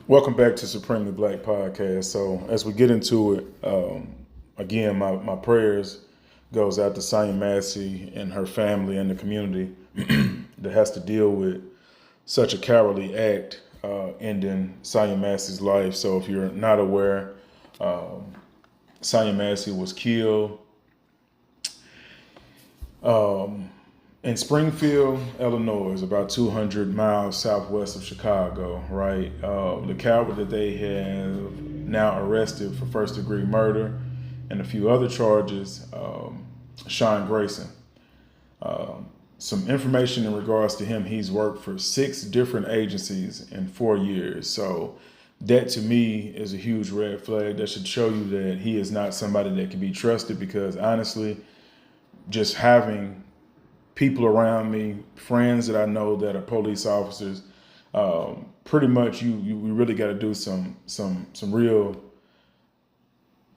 Welcome back to Supremely Black Podcast. So as we get into it, again, my prayers goes out to Sonya Massey and her family and the community that has to deal with such a cowardly act ending Sonya Massey's life. So if you're not aware, Sonya Massey was killed in Springfield, Illinois, about 200 miles southwest of Chicago, right? The coward that they have now arrested for first-degree murder and a few other charges, Sean Grayson. Some information in regards to him, he's worked for 6 different agencies in 4 years. So that to me is a huge red flag. That should show you that he is not somebody that can be trusted, because honestly, just having people around me, friends that I know that are police officers, pretty much we really got to do some real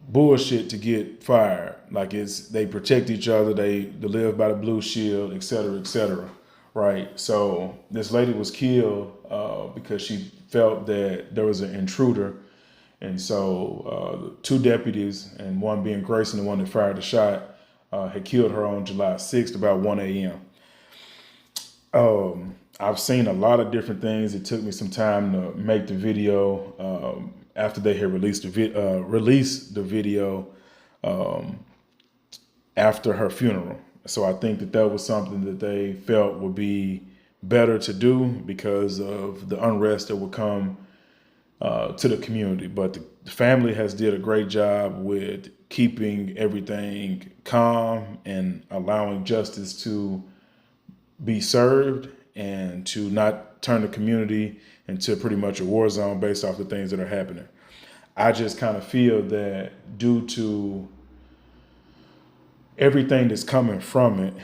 bullshit to get fired. Like they protect each other, they live by the blue shield, et cetera, right? So this lady was killed because she felt that there was an intruder, and so 2 deputies, and one being Grayson, the one that fired the shot, had killed her on July 6th about 1 a.m. I've seen a lot of different things. It took me some time to make the video after they had released the video after her funeral. So I think that was something that they felt would be better to do because of the unrest that would come to the community. But the family has did a great job with keeping everything calm and allowing justice to be served and to not turn the community into pretty much a war zone based off the things that are happening. I just kind of feel that due to everything that's coming from it,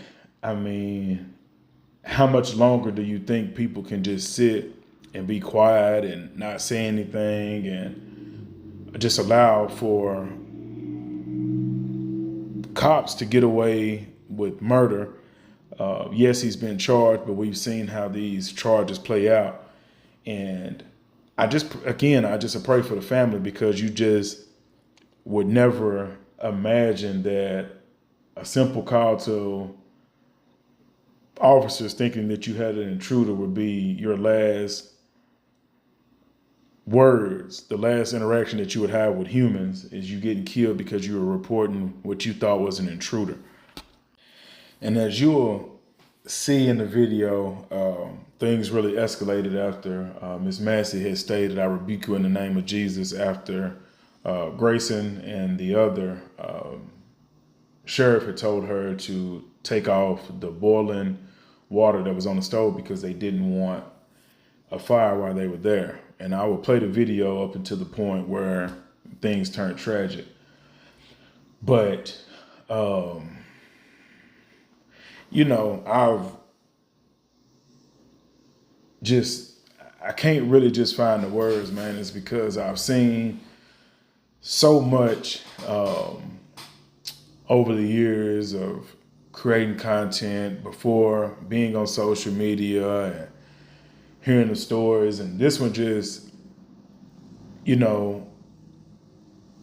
I mean, how much longer do you think people can just sit and be quiet and not say anything and just allow for cops to get away with murder? Yes, he's been charged, but we've seen how these charges play out. And I just pray for the family, because you just would never imagine that a simple call to officers thinking that you had an intruder would be your last words, the last interaction that you would have with humans, is you getting killed because you were reporting what you thought was an intruder. And as you'll see in the video, things really escalated after Ms. Massey had stated, "I rebuke you in the name of Jesus," after Grayson and the other sheriff had told her to take off the boiling water that was on the stove because they didn't want a fire while they were there. And I will play the video up until the point where things turned tragic. But, I can't really just find the words, man. It's because I've seen so much over the years of creating content, before being on social media and hearing the stories. And this one just,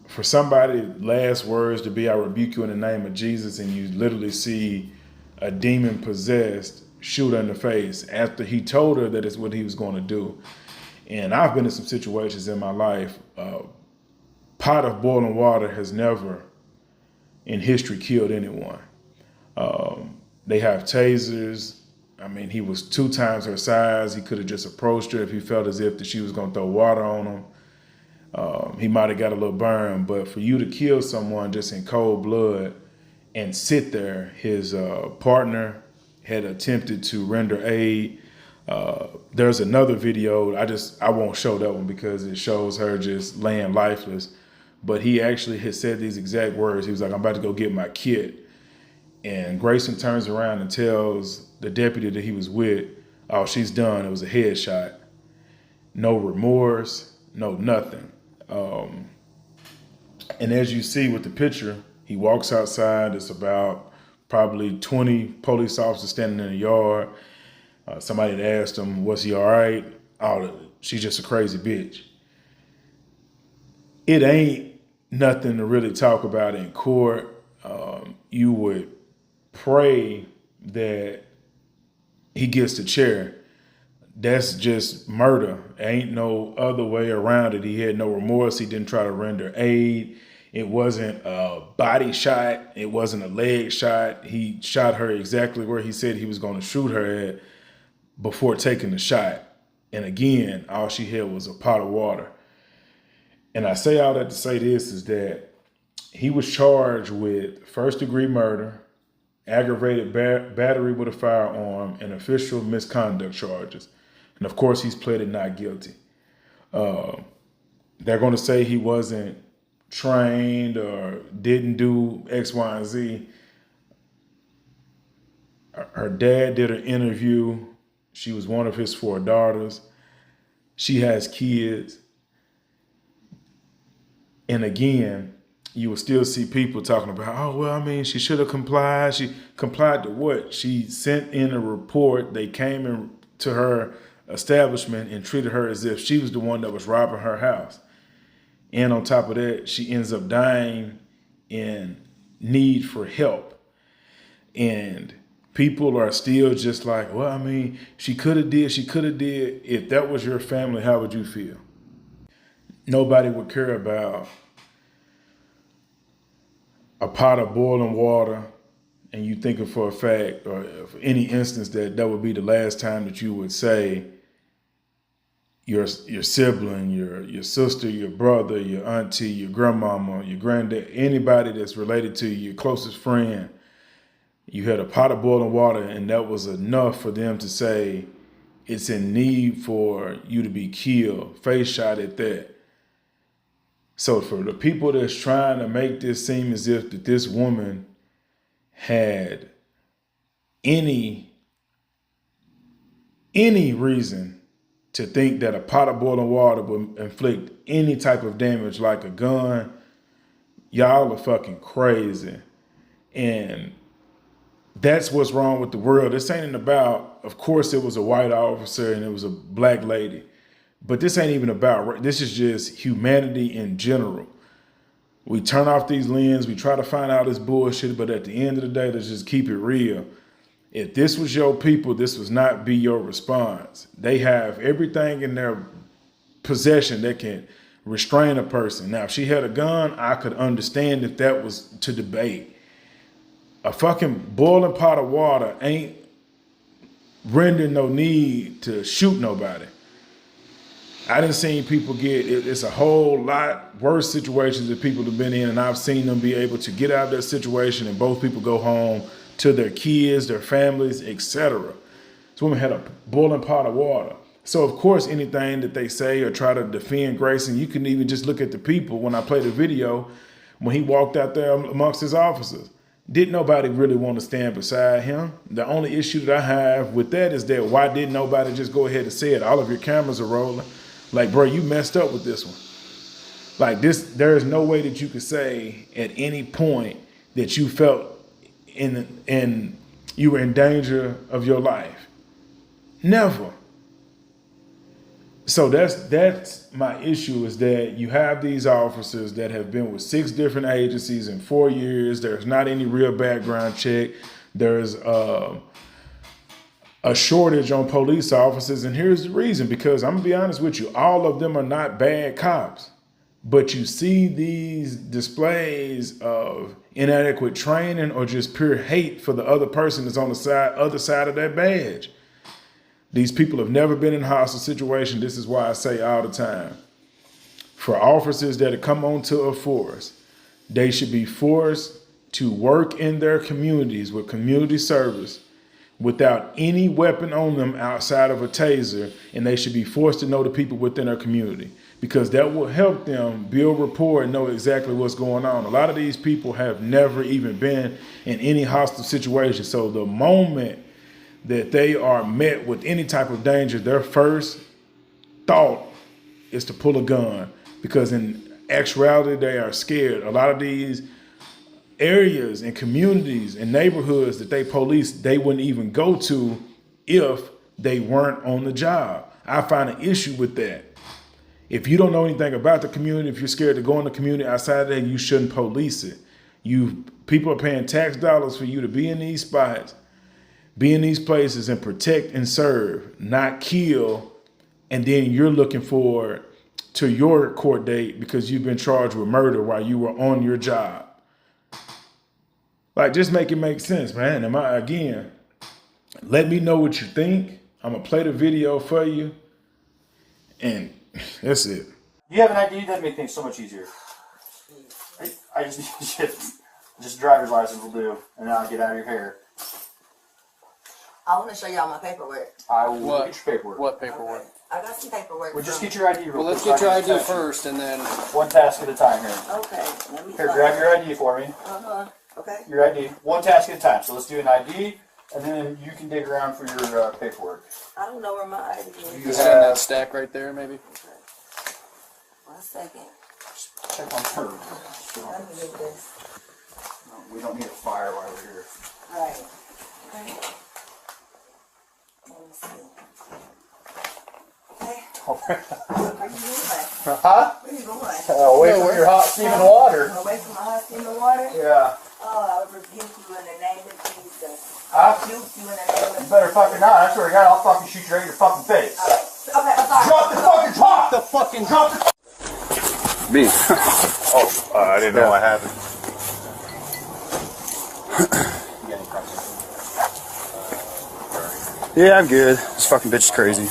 for somebody last words to be, "I rebuke you in the name of Jesus," and you literally see a demon possessed shoot her in the face after he told her that it's what he was going to do. And I've been in some situations in my life. Pot of boiling water has never in history killed anyone. They have tasers. I mean, he was 2 times her size. He could have just approached her if he felt as if that she was going to throw water on him. He might have got a little burn, but for you to kill someone just in cold blood and sit there, his partner had attempted to render aid. There's another video. I won't show that one because it shows her just laying lifeless. But he actually had said these exact words. He was like, "I'm about to go get my kid." And Grayson turns around and tells the deputy that he was with, "Oh, she's done. It was a headshot." No remorse, no nothing. And as you see with the picture, he walks outside. It's about probably 20 police officers standing in the yard. Somebody had asked him, "Was he all right?" "Oh, she's just a crazy bitch." it ain't nothing to really talk about in court. You would pray that he gets the chair. That's just murder. Ain't no other way around it. He had no remorse. He didn't try to render aid. It wasn't a body shot. It wasn't a leg shot. He shot her exactly where he said he was going to shoot her at before taking the shot. And again, all she had was a pot of water. And I say all that to say this is that he was charged with first-degree murder, aggravated battery with a firearm, and official misconduct charges. And of course, he's pleaded not guilty. They're going to say he wasn't trained or didn't do X, Y, and Z. Her dad did an interview. She was one of his 4 daughters. She has kids. And again, you will still see people talking about, oh, well, I mean, she should have complied. She complied to what? She sent in a report. They came into her establishment and treated her as if she was the one that was robbing her house. And on top of that, she ends up dying in need for help. And people are still just like, well, I mean, she could have did. If that was your family, how would you feel? Nobody would care about a pot of boiling water, and you thinking for a fact, or for any instance, that would be the last time that you would say your sibling, your sister, your brother, your auntie, your grandmama, your granddad, anybody that's related to you, your closest friend, you had a pot of boiling water, and that was enough for them to say it's in need for you to be killed, face shot at that. So for the people that's trying to make this seem as if that this woman had any reason to think that a pot of boiling water would inflict any type of damage like a gun, y'all are fucking crazy. And that's what's wrong with the world. This ain't about, of course it was a white officer and it was a black lady. But this ain't even about, this is just humanity in general. We turn off these lenses, we try to find out this bullshit, but at the end of the day, let's just keep it real. If this was your people, this would not be your response. They have everything in their possession that can restrain a person. Now, if she had a gun, I could understand if that was to debate. A fucking boiling pot of water ain't rendering no need to shoot nobody. I done seen people it's a whole lot worse situations that people have been in, and I've seen them be able to get out of that situation and both people go home to their kids, their families, etc. This woman had a boiling pot of water. So of course, anything that they say or try to defend Grayson, you can even just look at the people. When I played the video, when he walked out there amongst his officers, didn't nobody really want to stand beside him? The only issue that I have with that is that why didn't nobody just go ahead and say it? All of your cameras are rolling. Like, bro, you messed up with this one. Like this, there is no way that you could say at any point that you felt in you were in danger of your life. Never. So that's my issue, is that you have these officers that have been with 6 different agencies in 4 years. There's not any real background check. There's a shortage on police officers. And here's the reason, because I'm gonna be honest with you, all of them are not bad cops. But you see these displays of inadequate training or just pure hate for the other person that's on the other side of that badge. These people have never been in a hostile situation. This is why I say all the time, for officers that have come onto a force, they should be forced to work in their communities with community service without any weapon on them outside of a taser, and they should be forced to know the people within their community, because that will help them build rapport and know exactly what's going on. A lot of these people have never even been in any hostile situation. So the moment that they are met with any type of danger, their first thought is to pull a gun, because in actuality, they are scared. A lot of these areas and communities and neighborhoods that they police, they wouldn't even go to if they weren't on the job. I find an issue with that. If you don't know anything about the community, if you're scared to go in the community outside of that, you shouldn't police it. People are paying tax dollars for you to be in these spots, be in these places and protect and serve, not kill. And then you're looking forward to your court date because you've been charged with murder while you were on your job. Like, just make it make sense, man. Again, let me know what you think. I'm going to play the video for you. And that's it. You have an ID, that'd make things so much easier. I just need just driver's license will do, and then I'll get out of your hair. I want to show y'all my paperwork. I will get your paperwork. What paperwork? Okay. I got some paperwork. Well, just get your ID real quick. Well, let's get your ID first, and then... One task at a time here. Okay. Let me Here, grab your ID for me. Okay. Your ID. One task at a time. So let's do an ID, and then you can dig around for your paperwork. I don't know where my ID is. You just in that stack right there, maybe? Okay. 1 second. Check on her. Let me get this. We don't need a fire while we're here. Alright. Okay. Let me see. Okay. Where you going? Huh? Where you going? Away from your hot steaming water. Away from my hot steaming water? Yeah. Oh, I would rebuke you in the name of Jesus. Huh? Rebuke you in the name of You better fucking not. I swear to God, I'll fucking shoot you right in your fucking face. Okay, I'm sorry. Drop the fucking top! The fucking... Drop the... Me. Oh, I didn't know what happened. Yeah, I'm good. This fucking bitch is crazy.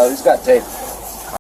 He's got tape.